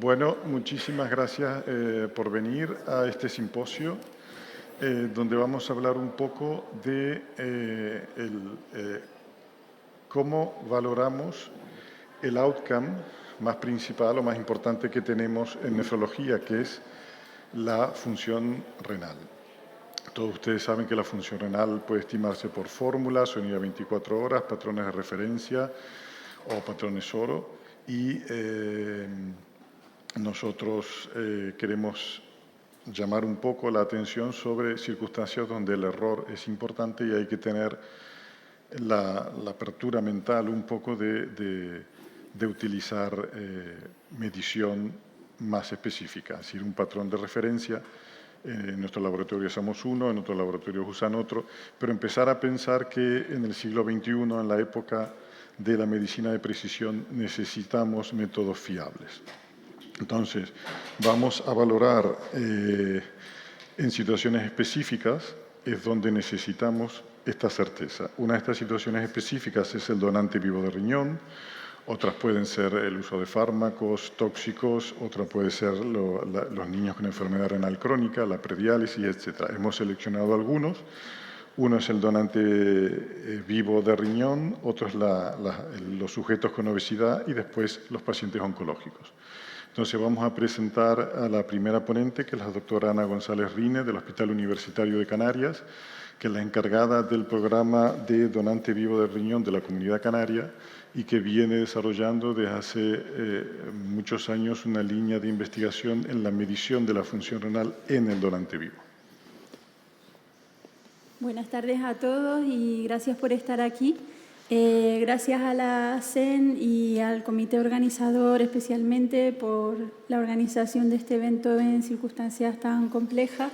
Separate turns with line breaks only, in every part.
Bueno, muchísimas gracias por venir a este simposio, donde vamos a hablar un poco de cómo valoramos el outcome más principal o más importante que tenemos en nefrología, que es la función renal. Todos ustedes saben que la función renal puede estimarse por fórmulas, unidad 24 horas, patrones de referencia o patrones oro, y nosotros queremos llamar un poco la atención sobre circunstancias donde el error es importante y hay que tener la apertura mental un poco de utilizar medición más específica, es decir, un patrón de referencia. En nuestro laboratorio usamos uno, en otros laboratorios usan otro, pero empezar a pensar que en el siglo XXI, en la época de la medicina de precisión, necesitamos métodos fiables. Entonces, vamos a valorar en situaciones específicas es donde necesitamos esta certeza. Una de estas situaciones específicas es el donante vivo de riñón, otras pueden ser el uso de fármacos tóxicos, otra puede ser los niños con enfermedad renal crónica, la prediálisis, etc. Hemos seleccionado algunos. Uno es el donante vivo de riñón, otro es los sujetos con obesidad y después los pacientes oncológicos. Entonces vamos a presentar a la primera ponente, que es la doctora Ana González Rine, del Hospital Universitario de Canarias, que es la encargada del programa de donante vivo de riñón de la Comunidad Canaria y que viene desarrollando desde hace muchos años una línea de investigación en la medición de la función renal en el donante vivo.
Buenas tardes a todos y gracias por estar aquí. Gracias a la CEN y al comité organizador especialmente por la organización de este evento en circunstancias tan complejas.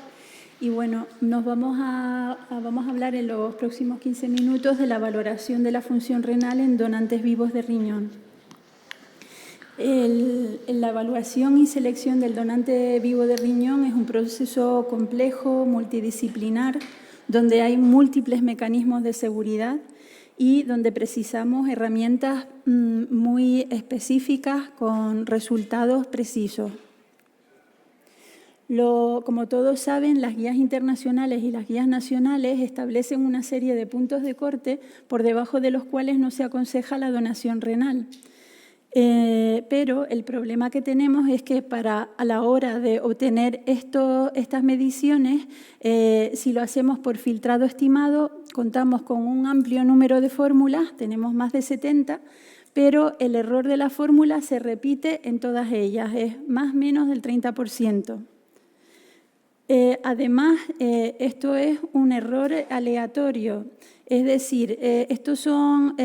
Y bueno, vamos a hablar en los próximos 15 minutos de la valoración de la función renal en donantes vivos de riñón. La evaluación y selección del donante vivo de riñón es un proceso complejo, multidisciplinar, donde hay múltiples mecanismos de seguridad y donde precisamos herramientas muy específicas con resultados precisos. Como todos saben, las guías internacionales y las guías nacionales establecen una serie de puntos de corte por debajo de los cuales no se aconseja la donación renal. Pero el problema que tenemos es que a la hora de obtener estas mediciones, si lo hacemos por filtrado estimado, contamos con un amplio número de fórmulas, tenemos más de 70, pero el error de la fórmula se repite en todas ellas, es más o menos del 30%. Además, esto es un error aleatorio, es decir, estos son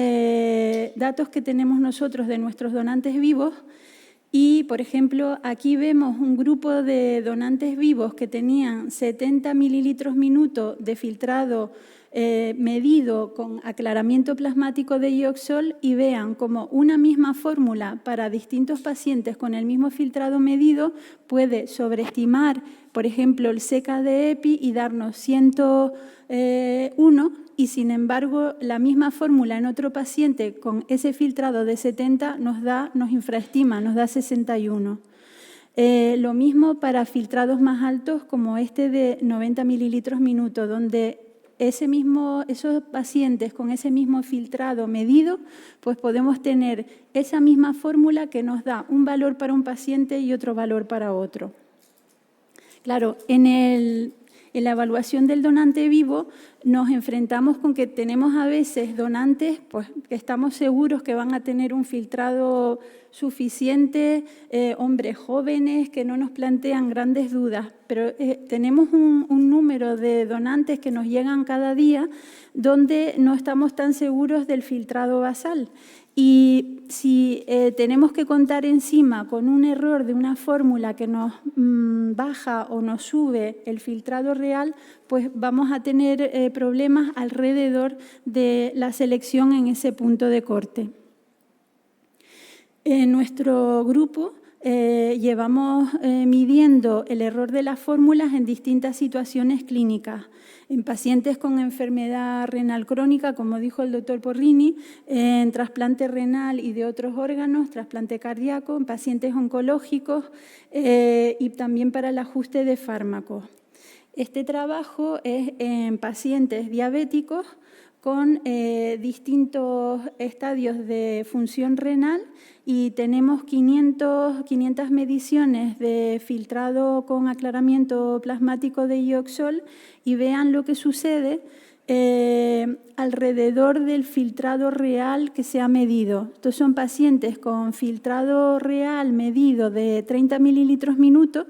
datos que tenemos nosotros de nuestros donantes vivos y, por ejemplo, aquí vemos un grupo de donantes vivos que tenían 70 mililitros minuto de filtrado medido con aclaramiento plasmático de ioxol y vean como una misma fórmula para distintos pacientes con el mismo filtrado medido puede sobreestimar, por ejemplo, el CK-de-EPI y darnos 101 y, sin embargo, la misma fórmula en otro paciente con ese filtrado de 70 nos infraestima, nos da 61. Lo mismo para filtrados más altos como este de 90 mililitros minuto, donde esos pacientes con ese mismo filtrado medido, pues podemos tener esa misma fórmula que nos da un valor para un paciente y otro valor para otro. Claro, en la evaluación del donante vivo nos enfrentamos con que tenemos a veces donantes pues, que estamos seguros que van a tener un filtrado suficiente, hombres jóvenes que no nos plantean grandes dudas, pero tenemos un número de donantes que nos llegan cada día donde no estamos tan seguros del filtrado basal. Y si tenemos que contar encima con un error de una fórmula que nos baja o nos sube el filtrado real, pues vamos a tener problemas alrededor de la selección en ese punto de corte. En nuestro grupo llevamos midiendo el error de las fórmulas en distintas situaciones clínicas. En pacientes con enfermedad renal crónica, como dijo el doctor Porrini, en trasplante renal y de otros órganos, trasplante cardíaco, en pacientes oncológicos y también para el ajuste de fármacos. Este trabajo es en pacientes diabéticos con distintos estadios de función renal y tenemos 500 mediciones de filtrado con aclaramiento plasmático de ioxol y vean lo que sucede alrededor del filtrado real que se ha medido. Estos son pacientes con filtrado real medido de 30 mililitros minuto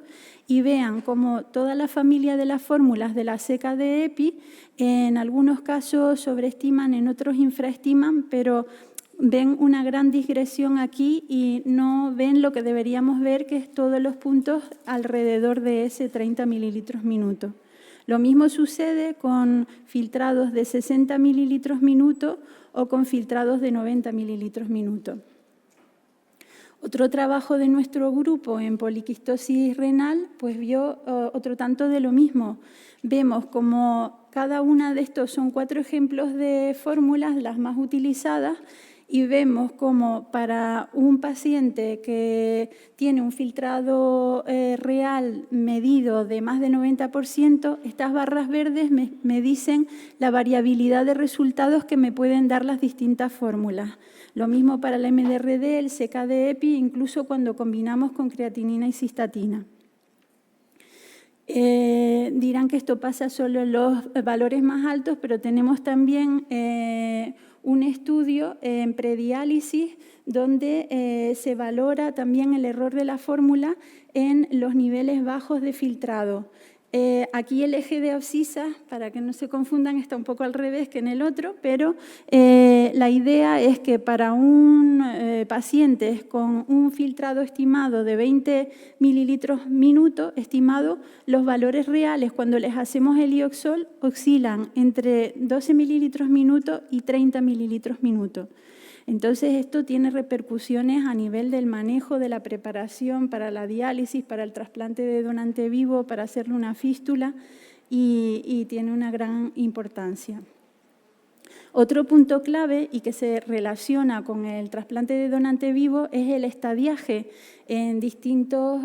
y vean cómo toda la familia de las fórmulas de la ceca de EPI en algunos casos sobreestiman, en otros infraestiman, pero ven una gran digresión aquí y no ven lo que deberíamos ver, que es todos los puntos alrededor de ese 30 mililitros minuto. Lo mismo sucede con filtrados de 60 mililitros minuto o con filtrados de 90 mililitros minuto. Otro trabajo de nuestro grupo en poliquistosis renal pues vio otro tanto de lo mismo. Vemos como cada una de estos son 4 ejemplos de fórmulas, las más utilizadas, y vemos como para un paciente que tiene un filtrado real medido de más de 90%, estas barras verdes me dicen la variabilidad de resultados que me pueden dar las distintas fórmulas. Lo mismo para el MDRD, el CKD-EPI, incluso cuando combinamos con creatinina y cistatina. Dirán que esto pasa solo en los valores más altos, pero tenemos también un estudio en prediálisis donde se valora también el error de la fórmula en los niveles bajos de filtrado. Aquí el eje de abscisa, para que no se confundan, está un poco al revés que en el otro, pero la idea es que para un paciente con un filtrado estimado de 20 mililitros minuto, estimado, los valores reales cuando les hacemos el ioxol oscilan entre 12 mililitros minuto y 30 mililitros minuto. Entonces, esto tiene repercusiones a nivel del manejo de la preparación para la diálisis, para el trasplante de donante vivo, para hacerle una fístula y tiene una gran importancia. Otro punto clave y que se relaciona con el trasplante de donante vivo es el estadiaje en distintos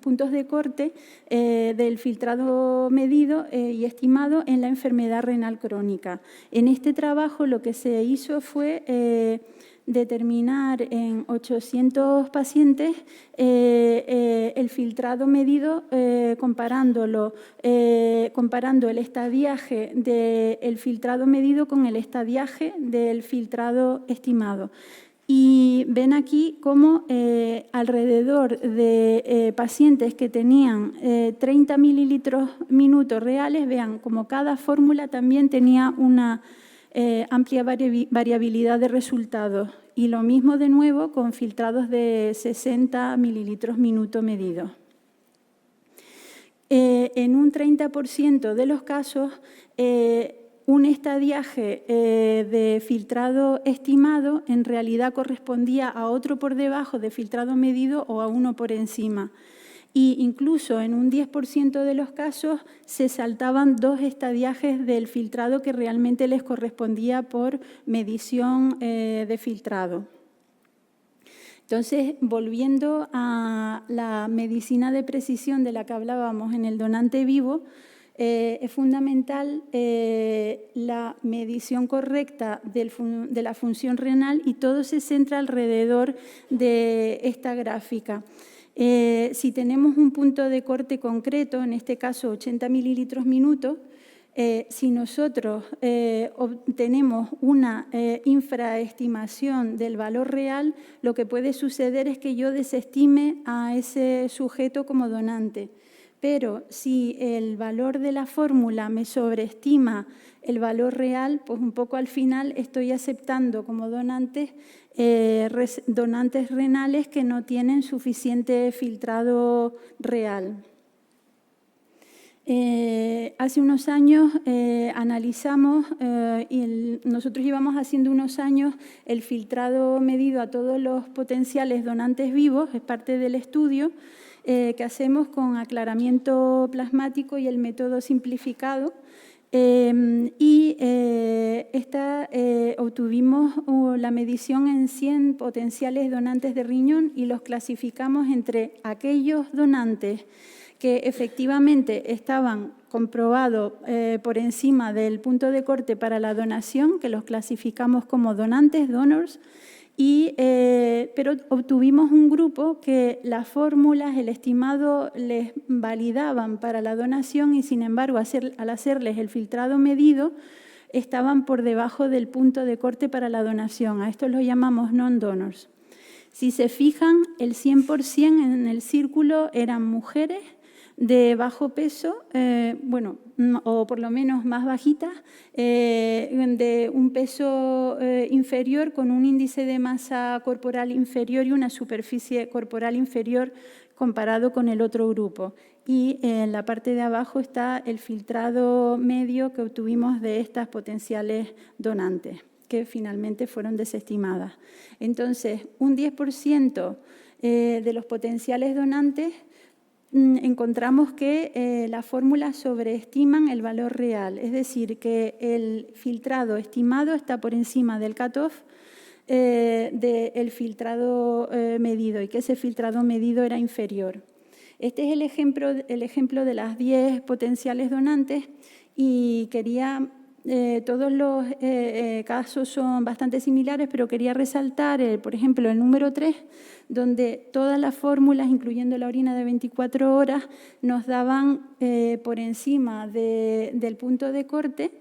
puntos de corte del filtrado medido y estimado en la enfermedad renal crónica. En este trabajo lo que se hizo fue determinar en 800 pacientes el filtrado medido comparando el estadiaje del filtrado medido con el estadiaje del filtrado estimado. Y ven aquí cómo alrededor de pacientes que tenían 30 mililitros minutos reales, vean como cada fórmula también tenía una amplia variabilidad de resultados. Y lo mismo de nuevo con filtrados de 60 mililitros minuto medidos. En un 30% de los casos, un estadiaje de filtrado estimado en realidad correspondía a otro por debajo de filtrado medido o a uno por encima. Y incluso en un 10% de los casos se saltaban 2 estadiajes del filtrado que realmente les correspondía por medición de filtrado. Entonces, volviendo a la medicina de precisión de la que hablábamos en el donante vivo, es fundamental la medición correcta de la función renal y todo se centra alrededor de esta gráfica. Si tenemos un punto de corte concreto, en este caso 80 mililitros minuto, si nosotros obtenemos una infraestimación del valor real, lo que puede suceder es que yo desestime a ese sujeto como donante. Pero si el valor de la fórmula me sobreestima el valor real, pues un poco al final estoy aceptando como donantes renales que no tienen suficiente filtrado real. Hace unos años analizamos, y nosotros llevamos haciendo unos años el filtrado medido a todos los potenciales donantes vivos, es parte del estudio que hacemos con aclaramiento plasmático y el método simplificado. Obtuvimos la medición en 100 potenciales donantes de riñón y los clasificamos entre aquellos donantes que efectivamente estaban comprobados por encima del punto de corte para la donación, que los clasificamos como donantes, donors, pero obtuvimos un grupo que las fórmulas, el estimado, les validaban para la donación y, sin embargo, al hacerles el filtrado medido, estaban por debajo del punto de corte para la donación. A esto lo llamamos non-donors. Si se fijan, el 100% en el círculo eran mujeres de bajo peso, o por lo menos más bajitas, de un peso inferior, con un índice de masa corporal inferior y una superficie corporal inferior comparado con el otro grupo. Y en la parte de abajo está el filtrado medio que obtuvimos de estas potenciales donantes, que finalmente fueron desestimadas. Entonces, un 10% de los potenciales donantes encontramos que las fórmulas sobreestiman el valor real, es decir, que el filtrado estimado está por encima del cutoff del filtrado medido y que ese filtrado medido era inferior. Este es el ejemplo de las 10 potenciales donantes y quería... todos los casos son bastante similares, pero quería resaltar, por ejemplo, el número 3, donde todas las fórmulas, incluyendo la orina de 24 horas, nos daban por encima del punto de corte.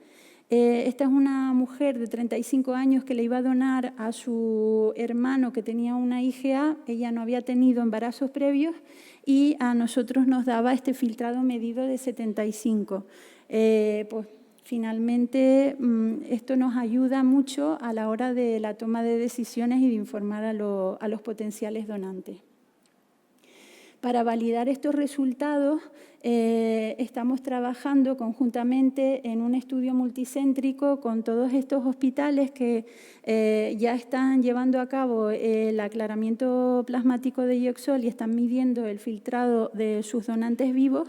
Esta es una mujer de 35 años que le iba a donar a su hermano que tenía una IgA. Ella no había tenido embarazos previos y a nosotros nos daba este filtrado medido de 75. Finalmente, esto nos ayuda mucho a la hora de la toma de decisiones y de informar a los potenciales donantes. Para validar estos resultados, estamos trabajando conjuntamente en un estudio multicéntrico con todos estos hospitales que ya están llevando a cabo el aclaramiento plasmático de Yoxol y están midiendo el filtrado de sus donantes vivos.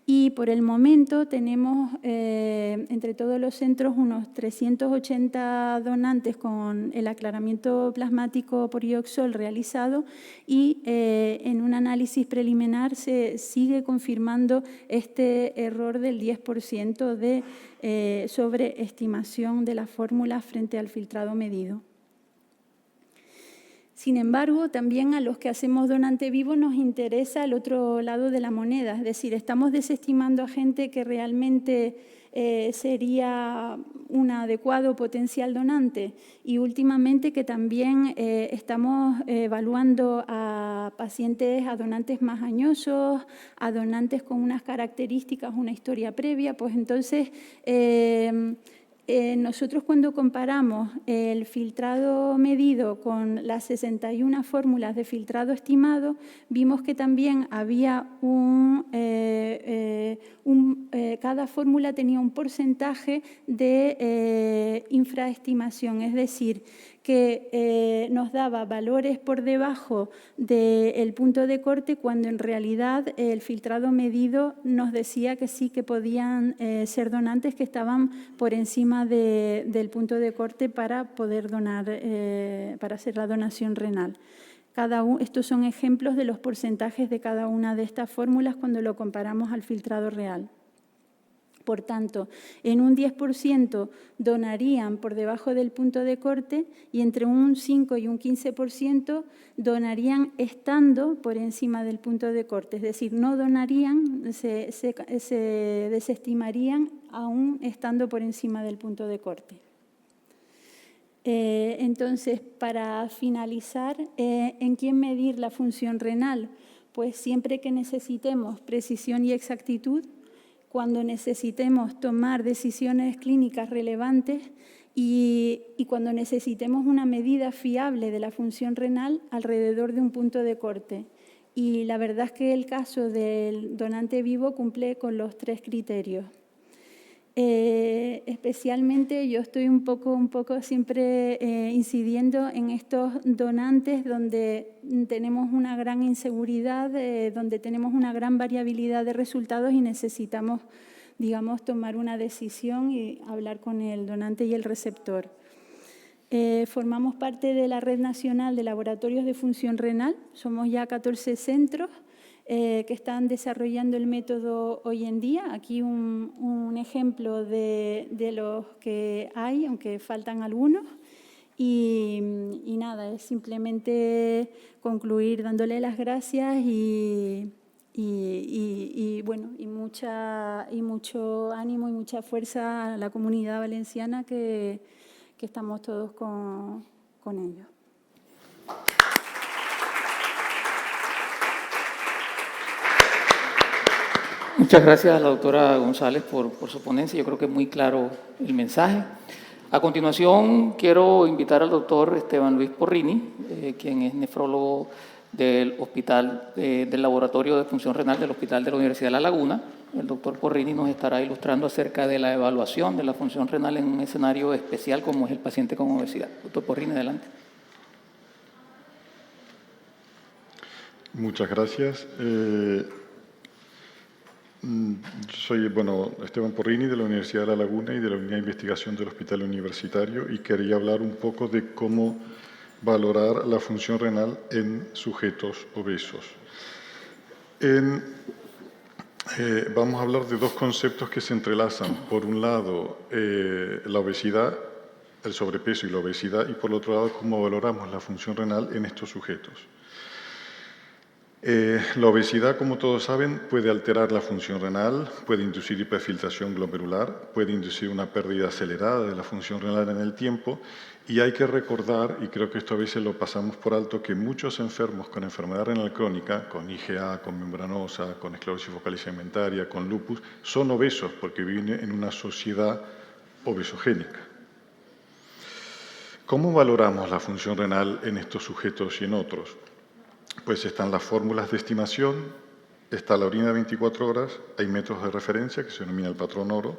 Y por el momento tenemos entre todos los centros unos 380 donantes con el aclaramiento plasmático por Yoxol realizado y en un análisis preliminar se sigue confirmando este error del 10% de sobreestimación de las fórmulas frente al filtrado medido. Sin embargo, también a los que hacemos donante vivo nos interesa el otro lado de la moneda, es decir, estamos desestimando a gente que realmente sería un adecuado potencial donante y últimamente que también estamos evaluando a pacientes, a donantes más añosos, a donantes con unas características, una historia previa, pues entonces... nosotros cuando comparamos el filtrado medido con las 61 fórmulas de filtrado estimado, vimos que también había cada fórmula tenía un porcentaje de infraestimación, es decir, que nos daba valores por debajo del punto de corte cuando en realidad el filtrado medido nos decía que sí que podían ser donantes que estaban por encima del punto de corte para poder donar, para hacer la donación renal. Estos son ejemplos de los porcentajes de cada una de estas fórmulas cuando lo comparamos al filtrado real. Por tanto, en un 10% donarían por debajo del punto de corte y entre un 5 y un 15% donarían estando por encima del punto de corte. Es decir, no donarían, se desestimarían aún estando por encima del punto de corte. Entonces, para finalizar, ¿en quién medir la función renal? Pues siempre que necesitemos precisión y exactitud, cuando necesitemos tomar decisiones clínicas relevantes y cuando necesitemos una medida fiable de la función renal alrededor de un punto de corte. y la verdad es que el caso del donante vivo cumple con los 3 criterios. Especialmente yo estoy un poco siempre incidiendo en estos donantes donde tenemos una gran inseguridad, donde tenemos una gran variabilidad de resultados y necesitamos, digamos, tomar una decisión y hablar con el donante y el receptor. Formamos parte de la Red Nacional de Laboratorios de Función Renal, somos ya 14 centros que están desarrollando el método hoy en día. Aquí un ejemplo de los que hay, aunque faltan algunos. Y nada, es simplemente concluir dándole las gracias bueno, y mucho ánimo y mucha fuerza a la comunidad valenciana que estamos todos con ellos.
Muchas gracias a la doctora González por su ponencia. Yo creo que es muy claro el mensaje. A continuación, quiero invitar al doctor Esteban Luis Porrini, quien es nefrólogo del del Laboratorio de Función Renal del Hospital de la Universidad de La Laguna. El doctor Porrini nos estará ilustrando acerca de la evaluación de la función renal en un escenario especial como es el paciente con obesidad. Doctor Porrini, adelante.
Muchas gracias. Soy Esteban Porrini de la Universidad de La Laguna y de la Unidad de Investigación del Hospital Universitario, y quería hablar un poco de cómo valorar la función renal en sujetos obesos. Vamos a hablar de dos conceptos que se entrelazan. Por un lado, la obesidad, el sobrepeso y la obesidad, y por el otro lado, cómo valoramos la función renal en estos sujetos. La obesidad, como todos saben, puede alterar la función renal, puede inducir hiperfiltración glomerular, puede inducir una pérdida acelerada de la función renal en el tiempo, y hay que recordar, y creo que esto a veces lo pasamos por alto, que muchos enfermos con enfermedad renal crónica, con IgA, con membranosa, con esclerosis focal y segmentaria, con lupus, son obesos porque viven en una sociedad obesogénica. ¿Cómo valoramos la función renal en estos sujetos y en otros? Pues están las fórmulas de estimación, está la orina de 24 horas, hay métodos de referencia que se denomina el patrón oro,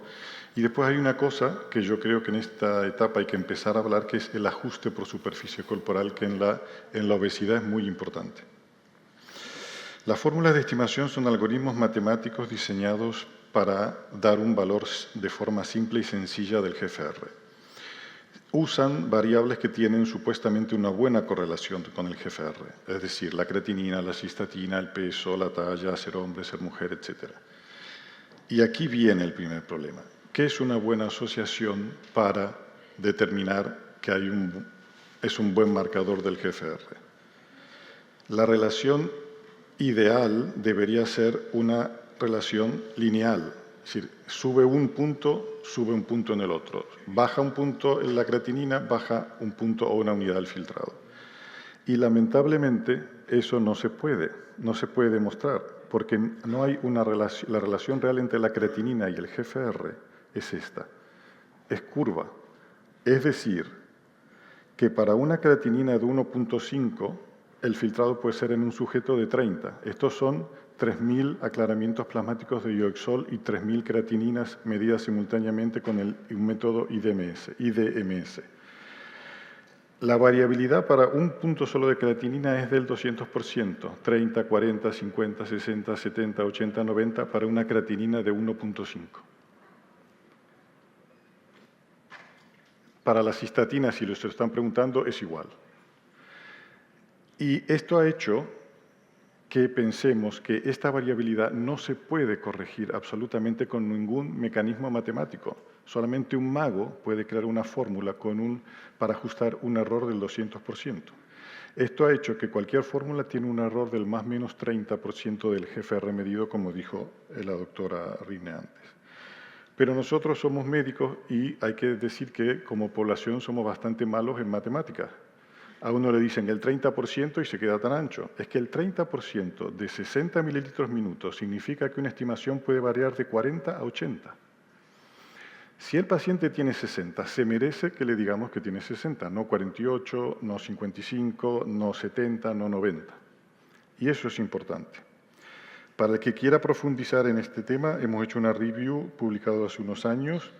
y después hay una cosa que yo creo que en esta etapa hay que empezar a hablar, que es el ajuste por superficie corporal, que en la obesidad es muy importante. Las fórmulas de estimación son algoritmos matemáticos diseñados para dar un valor de forma simple y sencilla del GFR. Usan variables que tienen supuestamente una buena correlación con el GFR, es decir, la creatinina, la cistatina, el peso, la talla, ser hombre, ser mujer, etc. Y aquí viene el primer problema. ¿Qué es una buena asociación para determinar que es un buen marcador del GFR? La relación ideal debería ser una relación lineal. Es decir, sube un punto en el otro. Baja un punto en la creatinina, baja un punto o una unidad del filtrado. Y lamentablemente eso no se puede demostrar, porque no hay la relación real entre la creatinina y el GFR es esta, es curva. Es decir, que para una creatinina de 1.5, el filtrado puede ser en un sujeto de 30. Estos son 3.000 aclaramientos plasmáticos de ioxol y 3.000 creatininas medidas simultáneamente con un método IDMS. La variabilidad para un punto solo de creatinina es del 200%, 30, 40, 50, 60, 70, 80, 90 para una creatinina de 1.5. Para la cistatina, si se lo están preguntando, es igual. Y esto ha hecho que pensemos que esta variabilidad no se puede corregir absolutamente con ningún mecanismo matemático. Solamente un mago puede crear una fórmula para ajustar un error del 200%. Esto ha hecho que cualquier fórmula tiene un error del más o menos 30% del GFR medido, como dijo la doctora Rine antes. Pero nosotros somos médicos y hay que decir que como población somos bastante malos en matemáticas. A uno le dicen el 30% y se queda tan ancho. Es que el 30% de 60 mililitros minutos significa que una estimación puede variar de 40 a 80. Si el paciente tiene 60, se merece que le digamos que tiene 60, no 48, no 55, no 70, no 90. Y eso es importante. Para el que quiera profundizar en este tema, hemos hecho una review publicada hace unos años,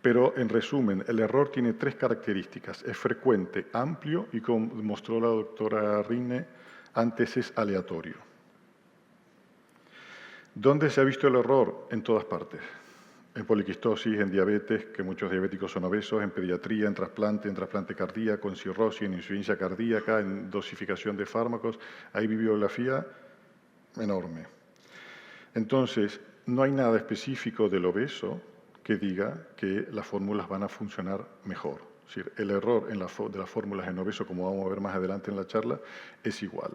pero en resumen, el error tiene 3 características. Es frecuente, amplio y, como mostró la doctora Rine, antes es aleatorio. ¿Dónde se ha visto el error? En todas partes. En poliquistosis, en diabetes, que muchos diabéticos son obesos, en pediatría, en trasplante cardíaco, en cirrosis, en insuficiencia cardíaca, en dosificación de fármacos. Hay bibliografía enorme. Entonces, no hay nada específico del obeso que diga que las fórmulas van a funcionar mejor. Es decir, el error de las fórmulas en obeso, como vamos a ver más adelante en la charla, es igual.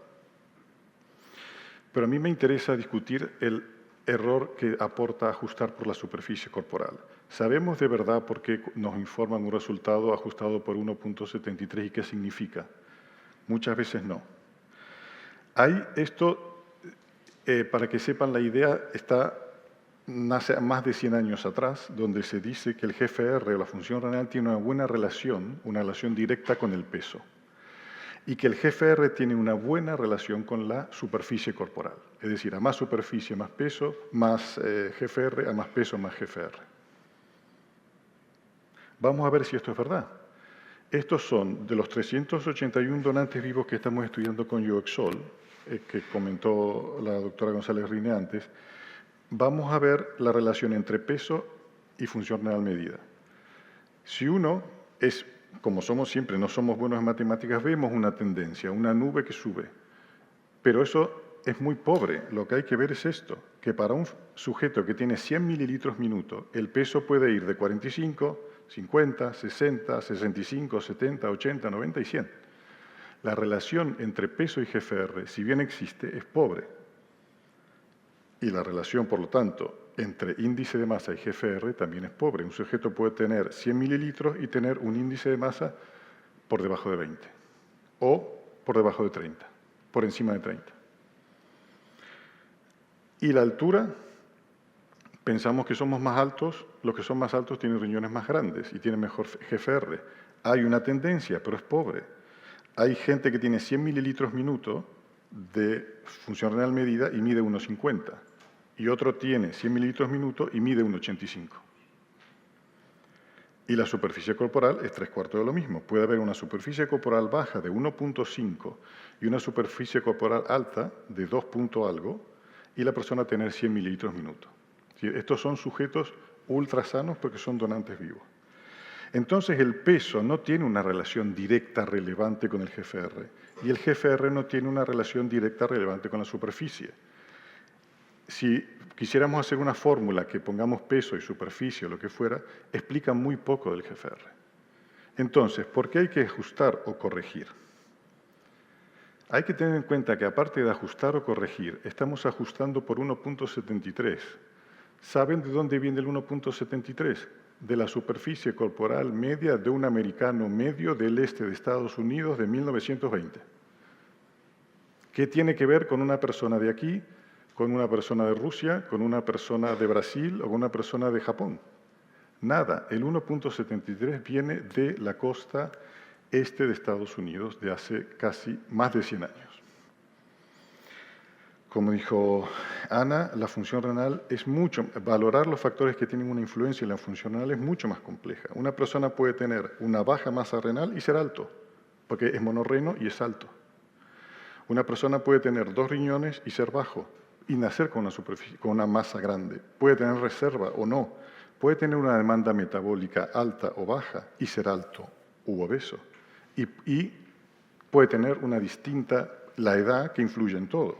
Pero a mí me interesa discutir el error que aporta ajustar por la superficie corporal. ¿Sabemos de verdad por qué nos informan un resultado ajustado por 1.73 y qué significa? Muchas veces no. Para que sepan la idea, nace más de 100 años atrás, donde se dice que el GFR o la función renal tiene una buena relación, una relación directa con el peso, y que el GFR tiene una buena relación con la superficie corporal. Es decir, a más superficie, más peso, más GFR, a más peso, más GFR. Vamos a ver si esto es verdad. Estos son de los 381 donantes vivos que estamos estudiando con Yoexol, que comentó la doctora González Rine antes. Vamos a ver la relación entre peso y función renal medida. Si uno es, como somos siempre, no somos buenos en matemáticas, vemos una tendencia, una nube que sube. Pero eso es muy pobre. Lo que hay que ver es esto, que para un sujeto que tiene 100 mililitros minuto, el peso puede ir de 45, 50, 60, 65, 70, 80, 90 y 100. La relación entre peso y GFR, si bien existe, es pobre. Y la relación, por lo tanto, entre índice de masa y GFR también es pobre. Un sujeto puede tener 100 mililitros y tener un índice de masa por debajo de 20, o por debajo de 30, por encima de 30. Y la altura, pensamos que somos más altos, los que son más altos tienen riñones más grandes y tienen mejor GFR. Hay una tendencia, pero es pobre. Hay gente que tiene 100 mililitros minuto de función renal medida y mide 1,50. Y otro tiene 100 mililitros minuto y mide 1,85. Y la superficie corporal es 3/4 de lo mismo. Puede haber una superficie corporal baja de 1,5 y una superficie corporal alta de 2 punto algo y la persona tener 100 mililitros minuto. Estos son sujetos ultra sanos porque son donantes vivos. Entonces, el peso no tiene una relación directa relevante con el GFR y el GFR no tiene una relación directa relevante con la superficie. Si quisiéramos hacer una fórmula que pongamos peso y superficie o lo que fuera, explica muy poco del GFR. Entonces, ¿por qué hay que ajustar o corregir? Hay que tener en cuenta que aparte de ajustar o corregir, estamos ajustando por 1.73. ¿Saben de dónde viene el 1.73? De la superficie corporal media de un americano medio del este de Estados Unidos de 1920. ¿Qué tiene que ver con una persona de aquí, con una persona de Rusia, con una persona de Brasil o con una persona de Japón? Nada. El 1.73 viene de la costa este de Estados Unidos de hace casi más de 100 años. Como dijo Ana, la función renal es valorar los factores que tienen una influencia en la función renal es mucho más compleja. Una persona puede tener una baja masa renal y ser alto, porque es monorreno y es alto. Una persona puede tener 2 riñones y ser bajo, y nacer con una masa grande. Puede tener reserva o no. Puede tener una demanda metabólica alta o baja y ser alto u obeso. Y puede tener una distinta, la edad que influye en todo.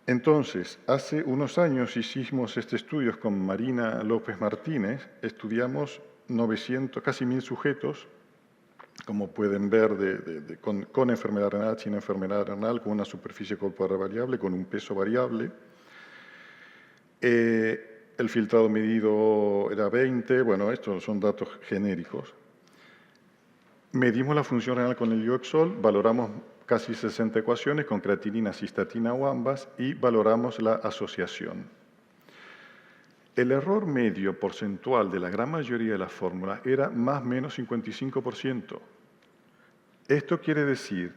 Entonces, hace unos años hicimos este estudio con Marina López Martínez, estudiamos 900, casi 1000 sujetos, como pueden ver, con enfermedad renal, sin enfermedad renal, con una superficie corporal variable, con un peso variable. El filtrado medido era 20, bueno, estos son datos genéricos. Medimos la función renal con el Yoexol, valoramos casi 60 ecuaciones con creatinina, cistatina o ambas y valoramos la asociación. El error medio porcentual de la gran mayoría de las fórmulas era más o menos 55%. Esto quiere decir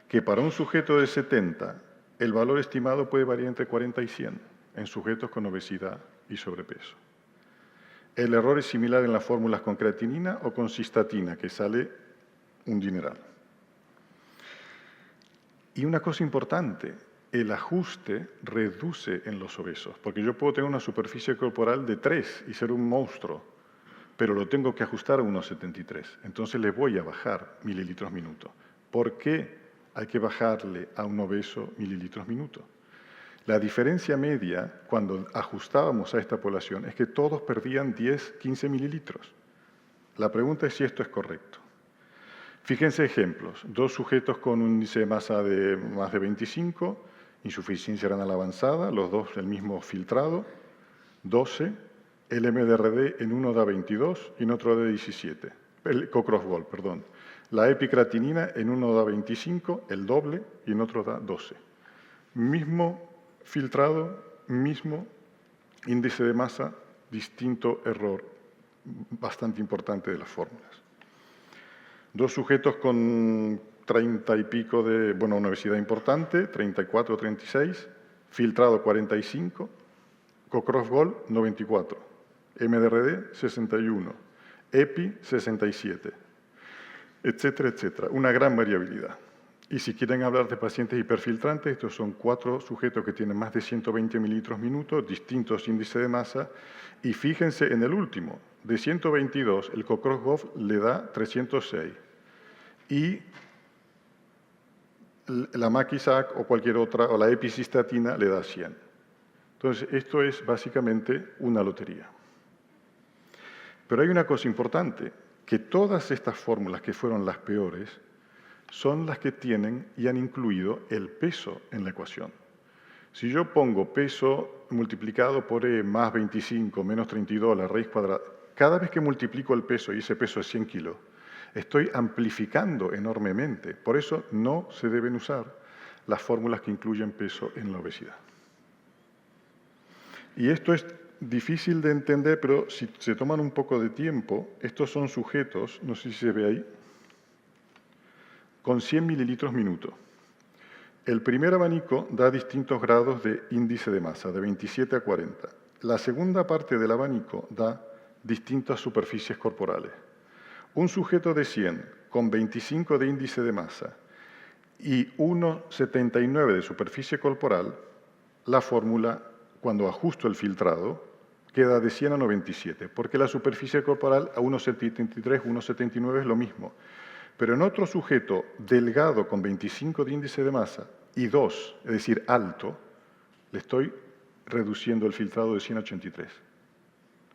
que para un sujeto de 70 el valor estimado puede variar entre 40 y 100 en sujetos con obesidad y sobrepeso. El error es similar en las fórmulas con creatinina o con cistatina, que sale un dineral. Y una cosa importante, el ajuste reduce en los obesos, porque yo puedo tener una superficie corporal de 3 y ser un monstruo, pero lo tengo que ajustar a 1,73. Entonces le voy a bajar mililitros minuto. ¿Por qué hay que bajarle a un obeso mililitros minuto? La diferencia media, cuando ajustábamos a esta población, es que todos perdían 10, 15 mililitros. La pregunta es si esto es correcto. Fíjense ejemplos. 2 sujetos con un índice de masa de más de 25, insuficiencia renal avanzada, los dos el mismo filtrado, 12, el MDRD en uno da 22 y en otro da 17. El Cocross-Gol, perdón. La epicreatinina en uno da 25, el doble, y en otro da 12. Mismo filtrado, mismo índice de masa, distinto error bastante importante de las fórmulas. 2 sujetos con 30 y pico de, una obesidad importante, 34 o 36, filtrado 45, Cocross-Gol 94, MDRD 61, EPI 67, etcétera, etcétera. Una gran variabilidad. Y si quieren hablar de pacientes hiperfiltrantes, estos son 4 sujetos que tienen más de 120 mililitros minuto, distintos índices de masa, y fíjense en el último, de 122, el Cocross-Gol le da 306, y la Maquisac o cualquier otra, o la epicistatina, le da 100. Entonces, esto es básicamente una lotería. Pero hay una cosa importante, que todas estas fórmulas que fueron las peores son las que tienen y han incluido el peso en la ecuación. Si yo pongo peso multiplicado por E más 25 menos 32, la raíz cuadrada, cada vez que multiplico el peso, y ese peso es 100 kilos, estoy amplificando enormemente. Por eso no se deben usar las fórmulas que incluyen peso en la obesidad. Y esto es difícil de entender, pero si se toman un poco de tiempo, estos son sujetos, no sé si se ve ahí, con 100 mililitros minuto. El primer abanico da distintos grados de índice de masa, de 27 a 40. La segunda parte del abanico da distintas superficies corporales. Un sujeto de 100 con 25 de índice de masa y 1,79 de superficie corporal, la fórmula, cuando ajusto el filtrado, queda de 100 a 97, porque la superficie corporal a 1,73, 1,79 es lo mismo. Pero en otro sujeto delgado con 25 de índice de masa y 2, es decir, alto, le estoy reduciendo el filtrado de 100 a 83.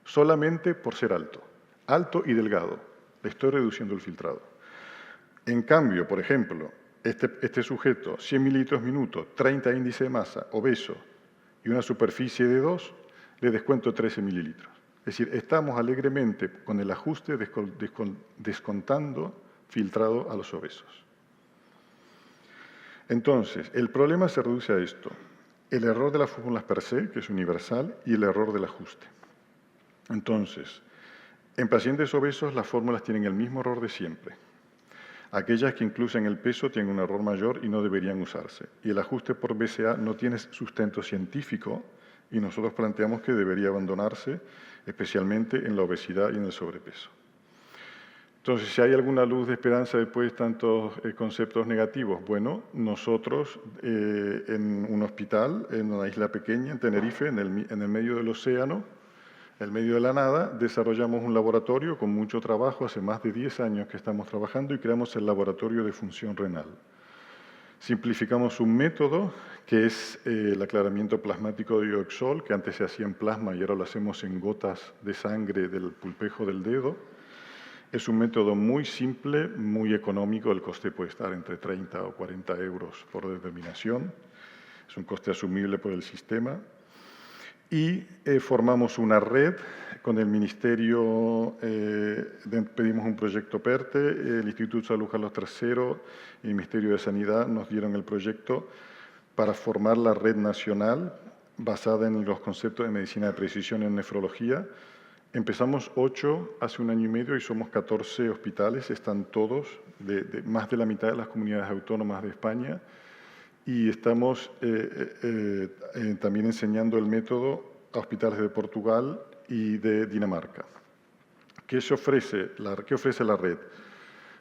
Solamente por ser alto. Alto y delgado. Le estoy reduciendo el filtrado. En cambio, por ejemplo, este sujeto, 100 mililitros minuto, 30 índice de masa, obeso, y una superficie de 2, le descuento 13 mililitros. Es decir, estamos alegremente con el ajuste descontando filtrado a los obesos. Entonces, el problema se reduce a esto. El error de las fórmulas per se, que es universal, y el error del ajuste. Entonces, en pacientes obesos las fórmulas tienen el mismo error de siempre. Aquellas que incluyen el peso tienen un error mayor y no deberían usarse. Y el ajuste por BCA no tiene sustento científico y nosotros planteamos que debería abandonarse, especialmente en la obesidad y en el sobrepeso. Entonces, si hay alguna luz de esperanza después de tantos conceptos negativos, bueno, nosotros en un hospital, en una isla pequeña, en Tenerife, en el medio del océano, en el medio de la nada, desarrollamos un laboratorio con mucho trabajo, hace más de 10 años que estamos trabajando y creamos el laboratorio de función renal. Simplificamos un método que es el aclaramiento plasmático de ioxol, que antes se hacía en plasma y ahora lo hacemos en gotas de sangre del pulpejo del dedo. Es un método muy simple, muy económico, el coste puede estar entre 30 o 40 euros por determinación, es un coste asumible por el sistema. Y formamos una red con el Ministerio, pedimos un proyecto PERTE, el Instituto de Salud Carlos III y el Ministerio de Sanidad nos dieron el proyecto para formar la red nacional basada en los conceptos de medicina de precisión en nefrología. Empezamos 8 hace un año y medio y somos 14 hospitales, están todos de más de la mitad de las comunidades autónomas de España, y estamos también enseñando el método a hospitales de Portugal y de Dinamarca. ¿Qué ofrece la red?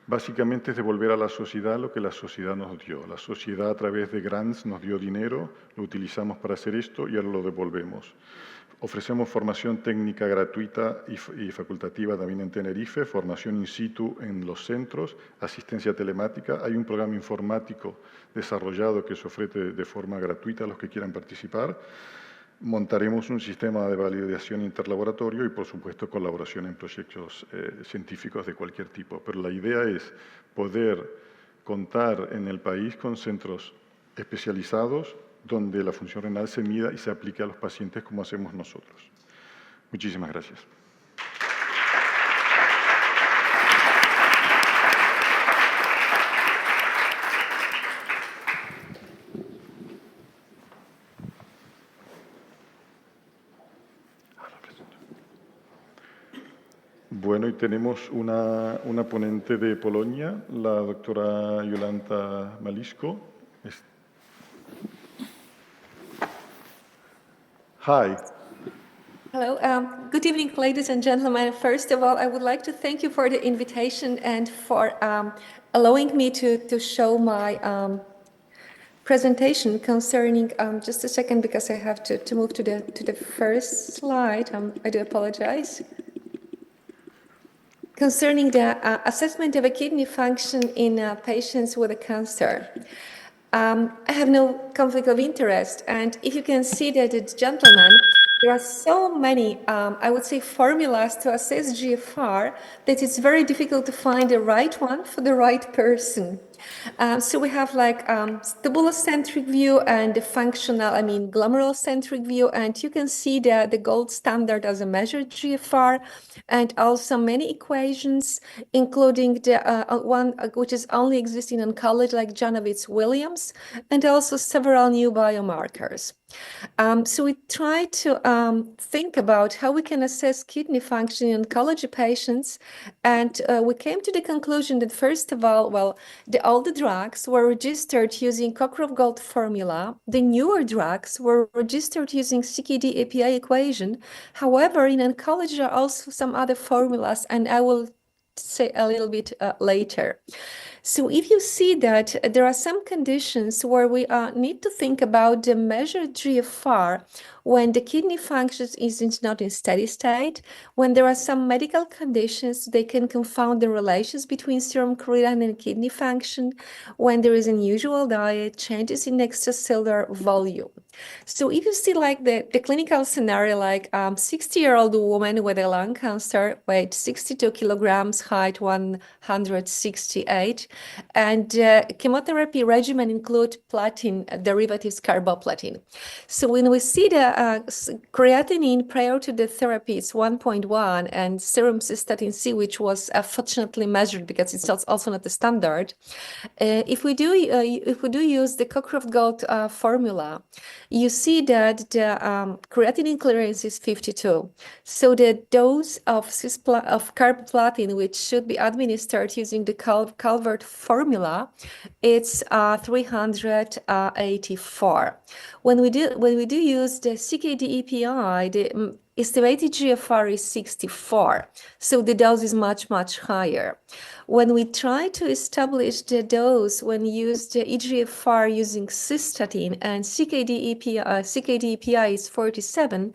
Básicamente es devolver a la sociedad lo que la sociedad nos dio. La sociedad a través de grants nos dio dinero, lo utilizamos para hacer esto y ahora lo devolvemos. Ofrecemos formación técnica gratuita y facultativa también en Tenerife, formación in situ en los centros, asistencia telemática. Hay un programa informático desarrollado que se ofrece de forma gratuita a los que quieran participar. Montaremos un sistema de validación interlaboratorio y, por supuesto, colaboración en proyectos científicos de cualquier tipo. Pero la idea es poder contar en el país con centros especializados donde la función renal se mida y se aplique a los pacientes como hacemos nosotros. Muchísimas gracias. Bueno, y tenemos una ponente de Polonia, la doctora Jolanta Maliszko. Hi.
Hello. Good evening, ladies and gentlemen. First of all, I would like to thank you for the invitation and for allowing me to show my presentation concerning, just a second, because I have to move to the first slide. I do apologize. Concerning the assessment of a kidney function in patients with a cancer. I have no conflict of interest, and if you can see that, gentlemen, there are so many, I would say, formulas to assess GFR that it's very difficult to find the right one for the right person. So we have like tubulocentric view and the functional, glomerulocentric view, and you can see the gold standard as a measured GFR, and also many equations, including the one which is only existing in oncology, like Janowitz-Williams, and also several new biomarkers. So we try to think about how we can assess kidney function in oncology patients, and we came to the conclusion that, first of all, well, all the drugs were registered using Cockcroft-Gault formula. The newer drugs were registered using CKD-API equation. However, in oncology there are also some other formulas, and I will say a little bit later. So if you see that there are some conditions where we need to think about the measured GFR when the kidney function is not in steady state, when there are some medical conditions, they can confound the relations between serum creatinine and kidney function, when there is unusual diet, changes in extracellular volume. So if you see like the clinical scenario, like 60-year-old woman with a lung cancer, weight 62 kilograms, height 168, and chemotherapy regimen include platinum derivatives, carboplatin. So when we see the creatinine prior to the therapy, it's 1.1, and serum cystatin C, which was fortunately measured because it's also not the standard. If we do use the Cockcroft-Gault formula, you see that the creatinine clearance is 52. So the dose of carboplatin, which should be administered using the Calvert formula, it's 384. When we do use the CKD-EPI, the estimated GFR is 64, so the dose is much higher. When we try to establish the dose when use the eGFR using cystatin, and CKD-EPI is 47,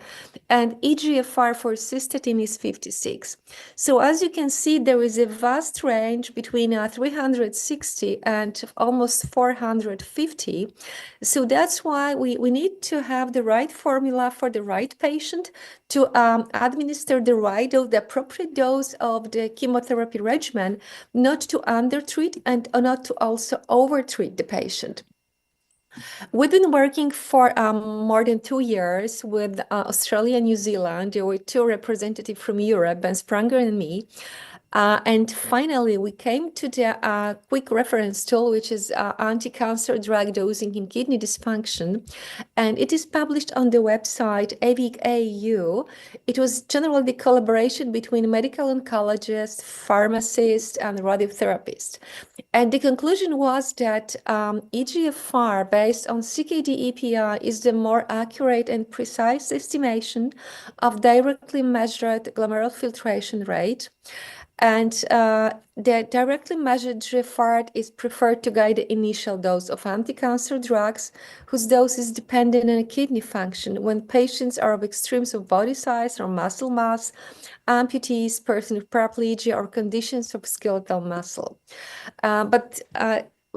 and eGFR for cystatin is 56. So as you can see, there is a vast range between 360 and almost 450. So that's why we need to have the right formula for the right patient to administer the appropriate dose of the chemotherapy regimen, not to undertreat and not to also overtreat the patient. We've been working for more than 2 years with Australia and New Zealand. There were 2 representatives from Europe, Ben Spranger and me. And finally, we came to the quick reference tool, which is anti-cancer drug dosing in kidney dysfunction. And it is published on the website AVIC-AU. It was generally the collaboration between medical oncologists, pharmacists, and radiotherapists. And the conclusion was that EGFR based on CKD EPI is the more accurate and precise estimation of directly measured glomerular filtration rate. And the directly measured GFR is preferred to guide the initial dose of anti-cancer drugs, whose dose is dependent on kidney function when patients are of extremes of body size or muscle mass, amputees, person with paraplegia, or conditions of skeletal muscle. But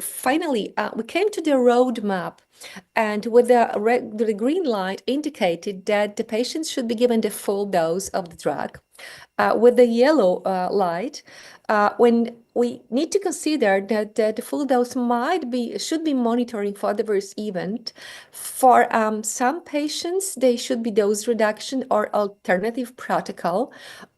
finally, we came to the roadmap, and with the green light indicated that the patients should be given the full dose of the drug. With the yellow light, when we need to consider that the full dose should be monitoring for adverse event. For some patients, they should be dose reduction or alternative protocol,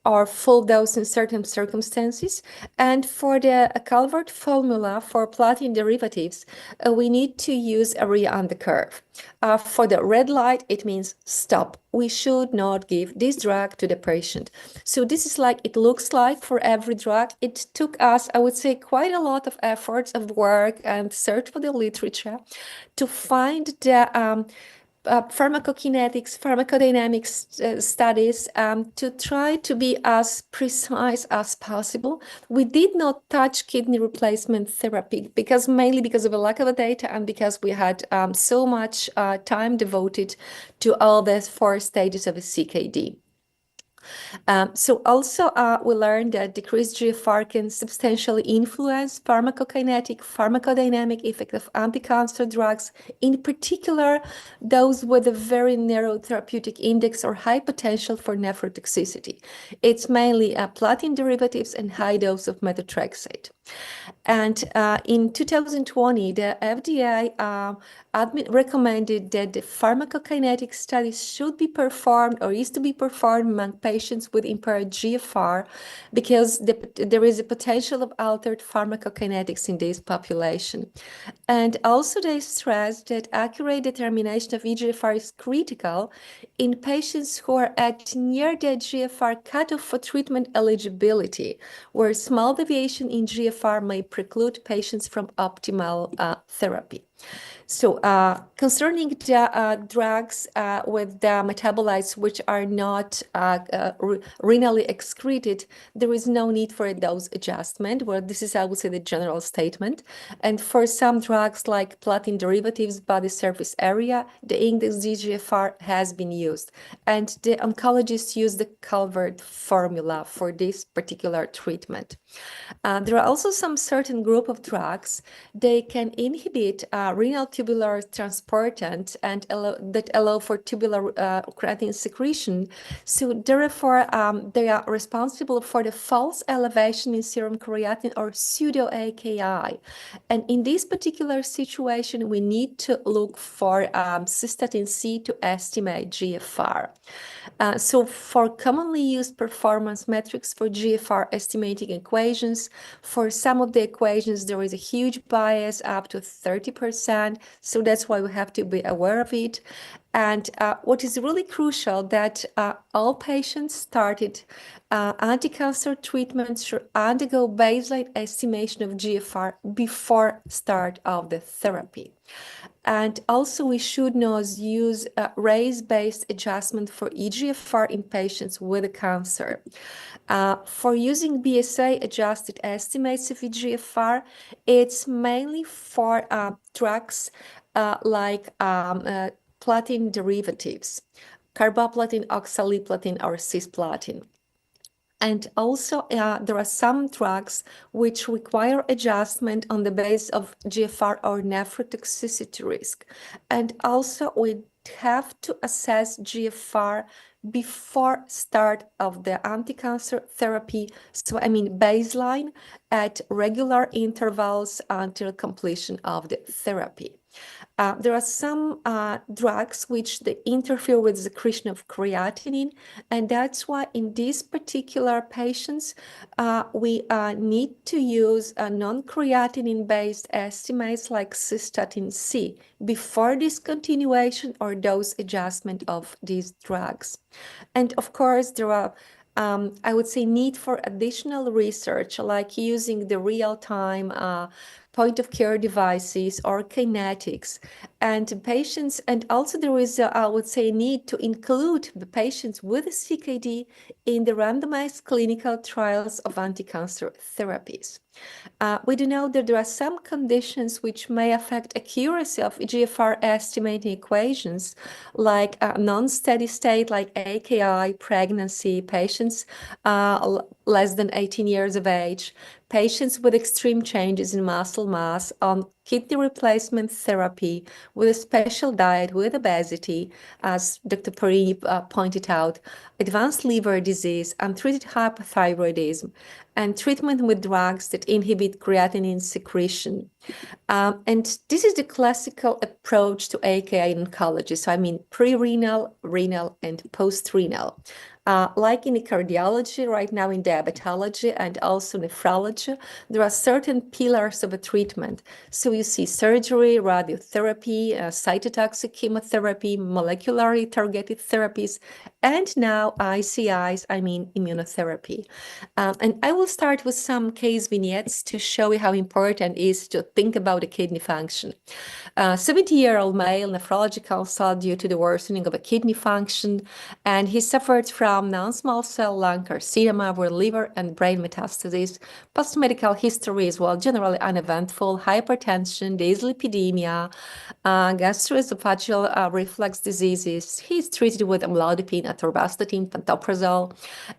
or full dose in certain circumstances. And for the Calvert formula for platinum derivatives, we need to use area under curve. For the red light, it means stop. We should not give this drug to the patient. So this is like it looks like for every drug. It took us, I would say, quite a lot of efforts of work and search for the literature to find the pharmacokinetics, pharmacodynamics studies to try to be as precise as possible. We did not touch kidney replacement therapy mainly because of a lack of data and because we had so much time devoted to all the 4 stages of a CKD. So also we learned that decreased GFR can substantially influence pharmacokinetic, pharmacodynamic effect of anti-cancer drugs, in particular those with a very narrow therapeutic index or high potential for nephrotoxicity. It's mainly platinum derivatives and high dose of methotrexate. And in 2020, the FDA recommended that the pharmacokinetic studies should be performed or is to be performed among patients with impaired GFR because there is a potential of altered pharmacokinetics in this population. And also they stressed that accurate determination of eGFR is critical in patients who are at near the GFR cutoff for treatment eligibility, where small deviation in GFR may preclude patients from optimal therapy. So concerning the drugs with the metabolites which are not renally excreted, there is no need for a dose adjustment, where this is, I would say, the general statement. And for some drugs like platinum derivatives, body surface area, the index GFR has been used. And the oncologists use the Calvert formula for this particular treatment. There are also some certain group of drugs, they can inhibit renal tubular transportant and that allow for tubular creatine secretion. So therefore, they are responsible for the false elevation in serum creatinine or pseudo-AKI. And in this particular situation, we need to look for cystatin C to estimate GFR. So for commonly used performance metrics for GFR estimating equations, for some of the equations, there is a huge bias up to 30%. So that's why we have to be aware of it. And what is really crucial that all patients started anti-cancer treatments should undergo baseline estimation of GFR before start of the therapy. And also we should not use race-based adjustment for eGFR in patients with cancer. For using BSA adjusted estimates of eGFR, it's mainly for drugs like platinum derivatives, carboplatin, oxaliplatin, or cisplatin. And also, there are some drugs which require adjustment on the basis of GFR or nephrotoxicity risk. And also, we have to assess GFR before start of the anti-cancer therapy. So, I mean, baseline at regular intervals until completion of the therapy. There are some drugs which they interfere with the secretion of creatinine, and that's why in these particular patients, we need to use non-creatinine-based estimates like cystatin C before discontinuation or dose adjustment of these drugs. And of course, there are I would say need for additional research, like using the real-time point-of-care devices or kinetics, and patients, and also there is, I would say, need to include the patients with CKD in the randomized clinical trials of anti-cancer therapies. We do know that there are some conditions which may affect accuracy of eGFR estimating equations, like non-steady state, like AKI, pregnancy, patients less than 18 years of age, patients with extreme changes in muscle mass, on kidney replacement therapy, with a special diet, with obesity, as Dr. Perini pointed out, advanced liver disease, untreated hypothyroidism, and treatment with drugs that inhibit creatinine secretion. And this is the classical approach to AKI in oncology. So I mean pre-renal, renal, and post-renal. Like in cardiology, right now in diabetology and also nephrology, there are certain pillars of a treatment. So you see surgery, radiotherapy, cytotoxic chemotherapy, molecularly targeted therapies, and now ICIs, I mean immunotherapy. And I will start with some case vignettes to show you how important it is to think about the kidney function. 70-year-old male nephrology consult due to the worsening of a kidney function, and he suffered from non-small cell lung carcinoma with liver and brain metastases. Post-medical history is, well, generally uneventful, hypertension, dyslipidemia, gastroesophageal reflux diseases. He's treated with amlodipine, atorvastatin, pantoprazole,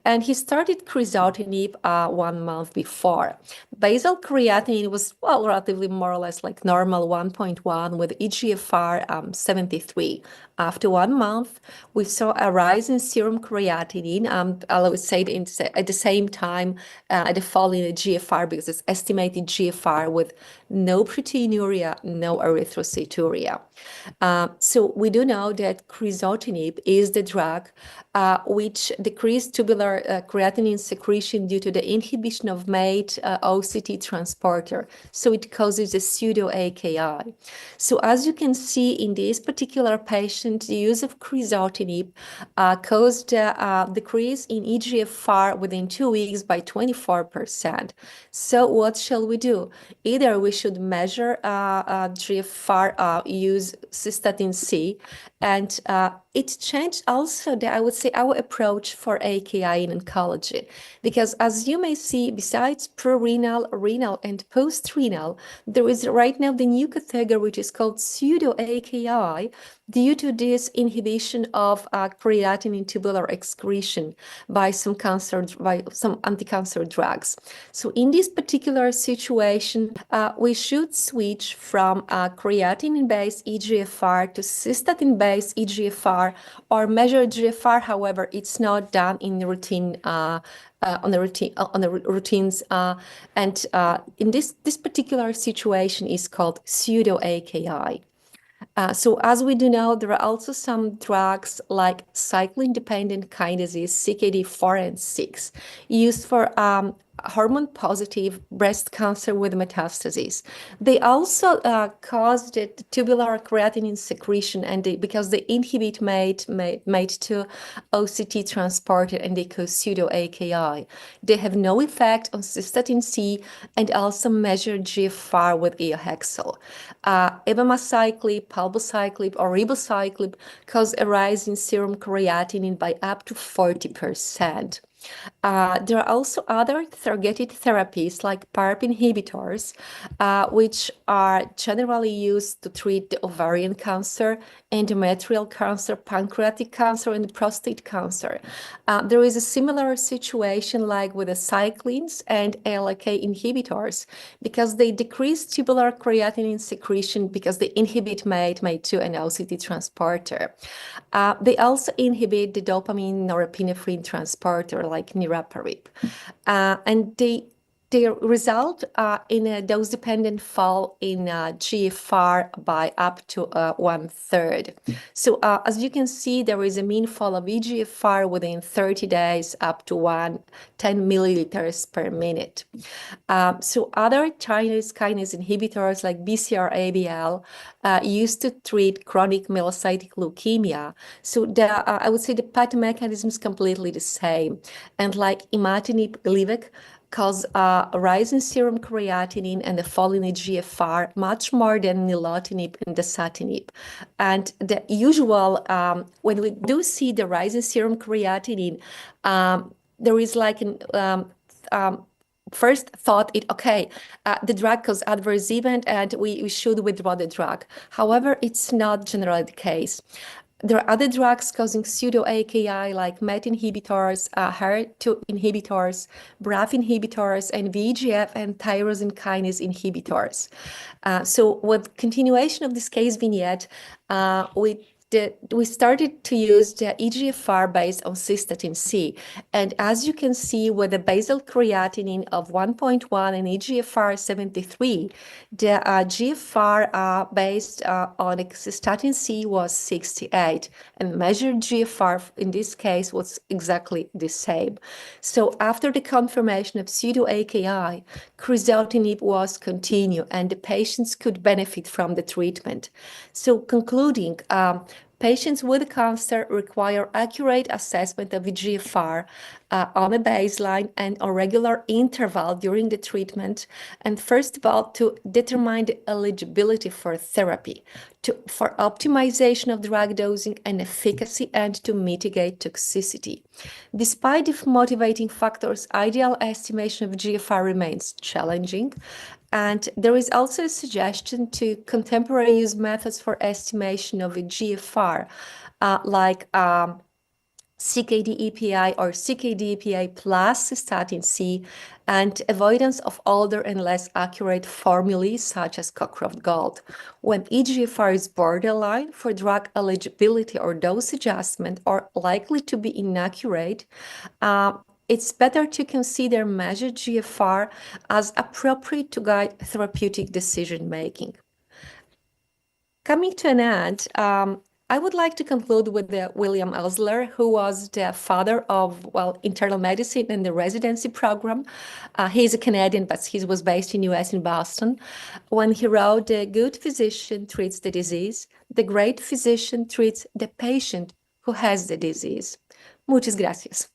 and he started crizotinib 1 month before. Basal creatinine was, well, relatively more or less like normal, 1.1 with eGFR 73. After 1 month, we saw a rise in serum creatinine. I would say at the same time, at the fall in the GFR, because it's estimated GFR with no proteinuria, no erythrocyturia. So we do know that crizotinib is the drug which decreased tubular creatinine secretion due to the inhibition of MATE OCT transporter. So it causes a pseudo-AKI. So as you can see in this particular patient, the use of crizotinib caused a decrease in eGFR within 2 weeks by 24%. So what shall we do? Either we should measure GFR, use cystatin C, and it changed also, I would say, our approach for AKI in oncology. Because as you may see, besides pre-renal, renal, and post-renal, there is right now the new category which is called pseudo-AKI due to this inhibition of creatinine tubular excretion by some anti-cancer drugs. So in this particular situation, we should switch from creatinine-based eGFR to cystatin-based eGFR or measure GFR. However, it's not done in the routine on the routines, and in this particular situation is called pseudo-AKI. So as we do know, there are also some drugs like cyclin-dependent kinases, CKD4 and 6, used for hormone-positive breast cancer with metastases. They also caused tubular creatinine secretion, and because they inhibit MATE2 OCT transporter, and they cause pseudo-AKI. They have no effect on cystatin C and also measure GFR with Iohexol. Abemaciclib, palbociclib, or ribociclib cause a rise in serum creatinine by up to 40%. There are also other targeted therapies like PARP inhibitors, which are generally used to treat the ovarian cancer, endometrial cancer, pancreatic cancer, and prostate cancer. There is a similar situation like with the cyclins and ALK inhibitors, because they decrease tubular creatinine secretion because they inhibit MATE2 and OCT transporter. They also inhibit the dopamine norepinephrine transporter like niraparib. And they they result in a dose-dependent fall in GFR by up to 1/3. So as you can see, there is a mean fall of eGFR within 30 days up to 10 milliliters per minute. So other tyrosine kinase inhibitors like BCR-ABL used to treat chronic myelocytic leukemia. So I would say the path mechanism is completely the same. And like imatinib, Gleevec, cause a rise in serum creatinine and a fall in the GFR much more than nilotinib and dasatinib. And the usual, when we do see the rise in serum creatinine, there is like an first thought the drug causes adverse event and we should withdraw the drug. However, it's not generally the case. There are other drugs causing pseudo-AKI like MET inhibitors, HER2 inhibitors, BRAF inhibitors, and VEGF and tyrosine kinase inhibitors. So with continuation of this case vignette, we started to use the eGFR based on cystatin C. And as you can see, with a basal creatinine of 1.1 and eGFR 73, the GFR based on cystatin C was 68, and measured GFR in this case was exactly the same. So after the confirmation of pseudo-AKI, crizotinib was continued, and the patients could benefit from the treatment. So concluding, patients with cancer require accurate assessment of eGFR on a baseline and on regular interval during the treatment. And first of all, to determine the eligibility for therapy, for optimization of drug dosing and efficacy, and to mitigate toxicity. Despite the motivating factors, ideal estimation of GFR remains challenging. And there is also a suggestion to contemporary use methods for estimation of a GFR, like CKD-EPI or CKD-EPI plus cystatin C, and avoidance of older and less accurate formulae such as Cockcroft-Gault. When eGFR is borderline for drug eligibility or dose adjustment or likely to be inaccurate, it's better to consider measured GFR as appropriate to guide therapeutic decision-making. Coming to an end, I would like to conclude with William Osler, who was the father of, internal medicine and the residency program. He's a Canadian, but he was based in US in Boston. When he wrote, "The good physician treats the disease. The great physician treats the patient who has the disease." Muchas gracias.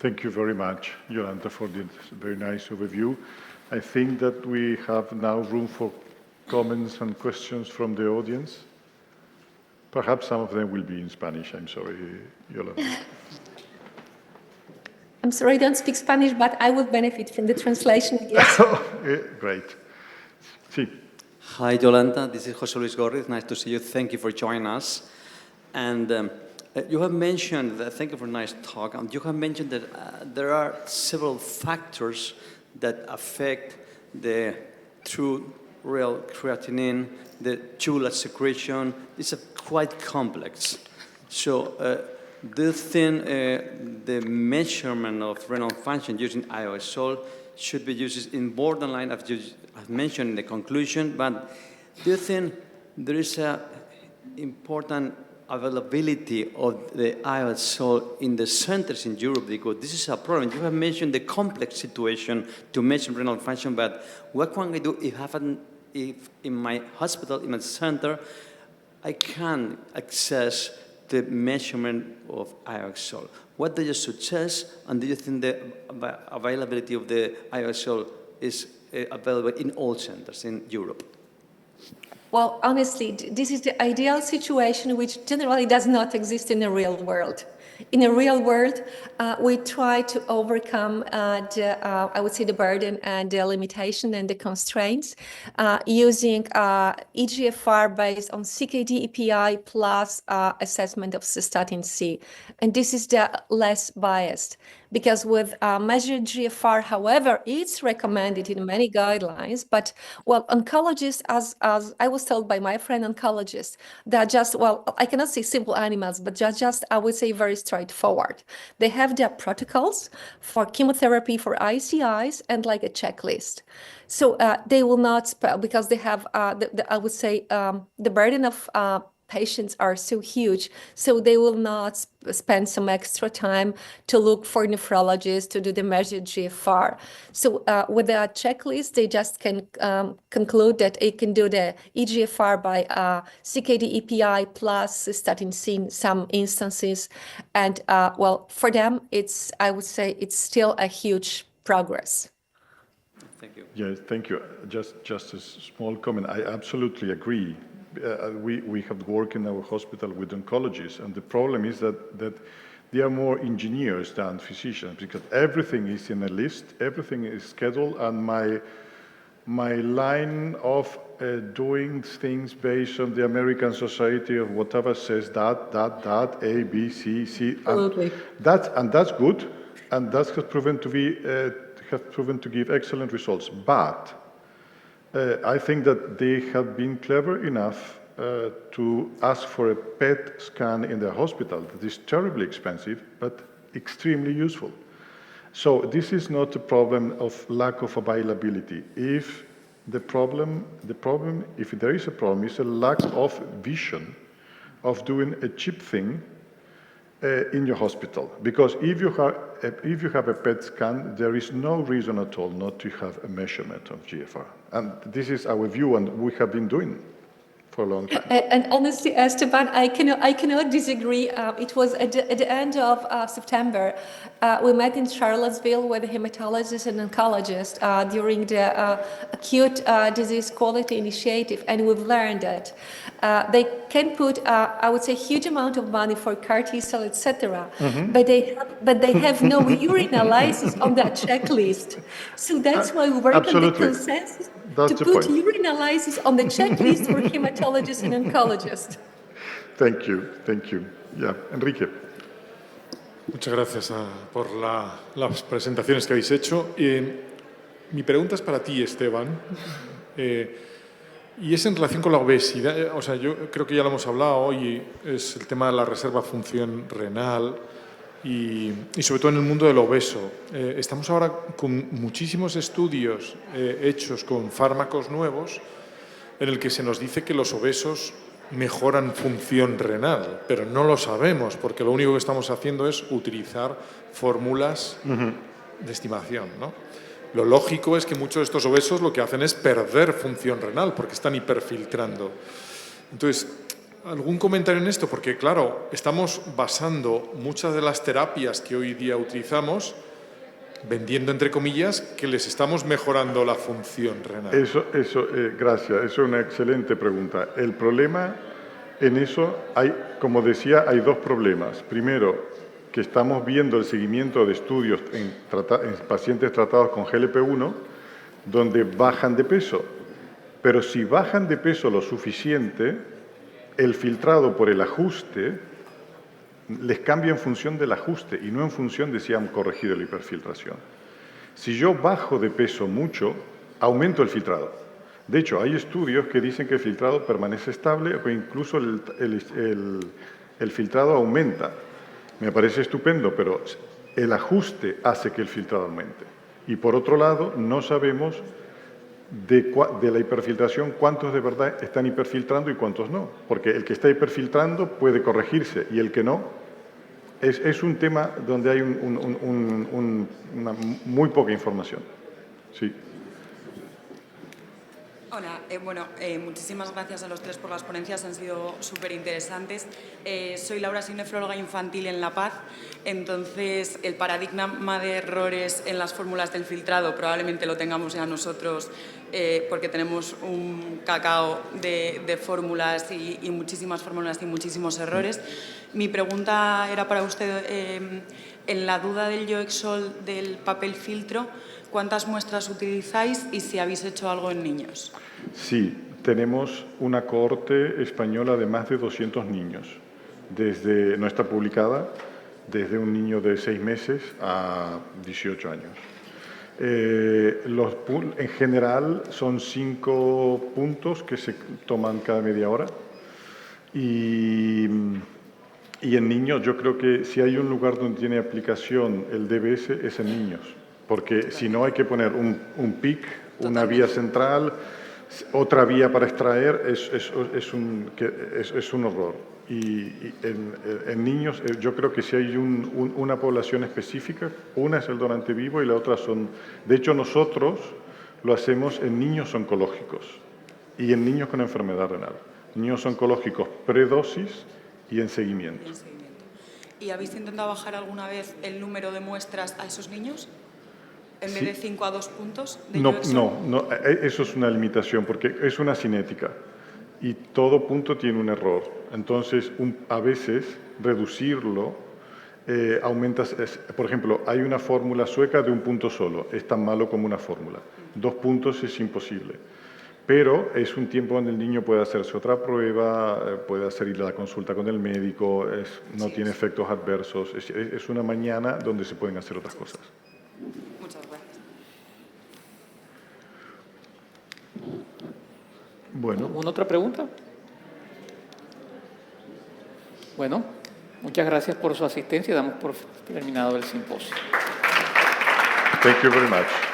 Thank you very much, Jolanta, for this very nice overview. I think that we have now room for comments and questions from the audience. Perhaps some of them will be in Spanish. I'm sorry, Jolanta.
I'm sorry, I don't speak Spanish, but I would benefit from the translation, yes.
Great. Sí.
Hi, Jolanta. This is José Luis Gorriz. Nice to see you. Thank you for joining us. And you have mentioned, thank you for a nice talk, you have mentioned that there are several factors that affect the true real creatinine, the tubular secretion. It's quite complex. So do you think the measurement of renal function using iohexol should be used in borderline, as you have mentioned in the conclusion, but do you think there is an important availability of the iohexol in the centers in Europe, because this is a problem. You have mentioned the complex situation to measure renal function, but what can I do if in my hospital, in my center, I can access the measurement of iohexol? What do you suggest, and do you think the availability of the iohexol is available in all centers in Europe?
Well, honestly, this is the ideal situation, which generally does not exist in the real world. In the real world, we try to overcome I would say, the burden and the limitation and the constraints using eGFR based on CKD-EPI plus assessment of cystatin C. And this is the less biased. because with measured GFR, however, it's recommended in many guidelines, but well, oncologists, as I was told by my friend oncologist, they're just, well, I cannot say simple animals, but just I would say very straightforward. They have their protocols for chemotherapy, for ICIs, and like a checklist. So they will not, because they have, I would say, the burden of patients are so huge, so they will not spend some extra time to look for nephrologists to do the measured GFR. So with a checklist, they just can conclude that it can do the eGFR by CKD EPI plus statin C in some instances. And well, for them, it's, I would say, it's still a huge progress.
Thank you.
Yes, thank you. Just a small comment. I absolutely agree. We have worked in our hospital with oncologists, and the problem is that they are more engineers than physicians, because everything is in a list, everything is scheduled, and my line of doing things based on the American Society of whatever says that, A, B, C, C.
Absolutely.
And that's good, and that has proven to give excellent results. But I think that they have been clever enough to ask for a PET scan in the hospital that is terribly expensive, but extremely useful. So this is not a problem of lack of availability. If the problem, if there is a problem, is a lack of vision of doing a cheap thing in your hospital. Because if you have a PET scan, there is no reason at all not to have a measurement of GFR. And this is our view, and we have been doing for a long time.
And honestly, Esteban, I cannot disagree. It was at the end of September. We met in Charlottesville with a hematologist and oncologist during the acute disease quality initiative, and we've learned that they can put, I would say, huge amount of money for CAR T-cell, etc. But they have no urinalysis on that checklist. So that's why we work on the consensus.
That's
to
the
put
point.
urinalysis on the checklist for hematologists and oncologists.
Thank you. Yeah, Enrique.
Muchas gracias por las presentaciones que habéis hecho. Mi pregunta es para ti, Esteban, y es en relación con la obesidad. O sea, yo creo que ya lo hemos hablado hoy, es el tema de la reserva función renal y sobre todo en el mundo del obeso. Estamos ahora con muchísimos estudios hechos con fármacos nuevos en el que se nos dice que los obesos mejoran función renal, pero no lo sabemos porque lo único que estamos haciendo es utilizar fórmulas de estimación, ¿no? Lo lógico es que muchos de estos obesos lo que hacen es perder función renal porque están hiperfiltrando. Entonces, ¿algún comentario en esto? Porque, claro, estamos basando muchas de las terapias que hoy día utilizamos, vendiendo, entre comillas, que les estamos mejorando la función renal.
Gracias. Eso es una excelente pregunta. El problema en eso, como decía, hay dos problemas. Primero, que estamos viendo el seguimiento de estudios en pacientes tratados con GLP-1, donde bajan de peso. Pero si bajan de peso lo suficiente, el filtrado por el ajuste les cambia en función del ajuste y no en función de si han corregido la hiperfiltración. Si yo bajo de peso mucho, aumento el filtrado. De hecho, hay estudios que dicen que el filtrado permanece estable o incluso el filtrado aumenta. Me parece estupendo, pero el ajuste hace que el filtrado aumente. Y por otro lado, no sabemos de la hiperfiltración cuántos de verdad están hiperfiltrando y cuántos no. Porque el que está hiperfiltrando puede corregirse y el que no. Es un tema donde hay una muy poca información. Sí.
Hola, muchísimas gracias a los tres por las ponencias, han sido súper interesantes. Soy Laura, soy nefróloga infantil en La Paz, entonces el paradigma de errores en las fórmulas del filtrado probablemente lo tengamos ya nosotros porque tenemos un cacao de fórmulas y muchísimas fórmulas y muchísimos errores. Mi pregunta era para usted, en la duda del Yoexol del papel filtro, ¿cuántas muestras utilizáis y si habéis hecho algo en niños?
Sí, tenemos una cohorte española de más de 200 niños. No está publicada, desde un niño de 6 meses a 18 años. En general son 5 puntos que se toman cada media hora y en niños yo creo que si hay un lugar donde tiene aplicación el DBS es en niños, porque si no hay que poner un PIC, una vía central, otra vía para extraer, es un horror. Y en niños yo creo que si hay una población específica, una es el donante vivo y la otra son... De hecho, nosotros lo hacemos en niños oncológicos y en niños con enfermedad renal. Niños oncológicos predosis y en seguimiento.
¿Y habéis intentado bajar alguna vez el número de muestras a esos niños? ¿En vez de 5 a 2 puntos?
No, eso es una limitación porque es una cinética y todo punto tiene un error. Entonces, a veces reducirlo aumenta. Por ejemplo, hay una fórmula sueca de un punto solo, es tan malo como una fórmula. 2 puntos es imposible. Pero es un tiempo donde el niño puede hacerse otra prueba, puede hacer ir a la consulta con el médico, no tiene efectos adversos. Es una mañana donde se pueden hacer otras cosas.
Muchas gracias.
Bueno.
¿Alguna otra pregunta? Bueno, muchas gracias por su asistencia. Damos por terminado el simposio.
Thank you very much.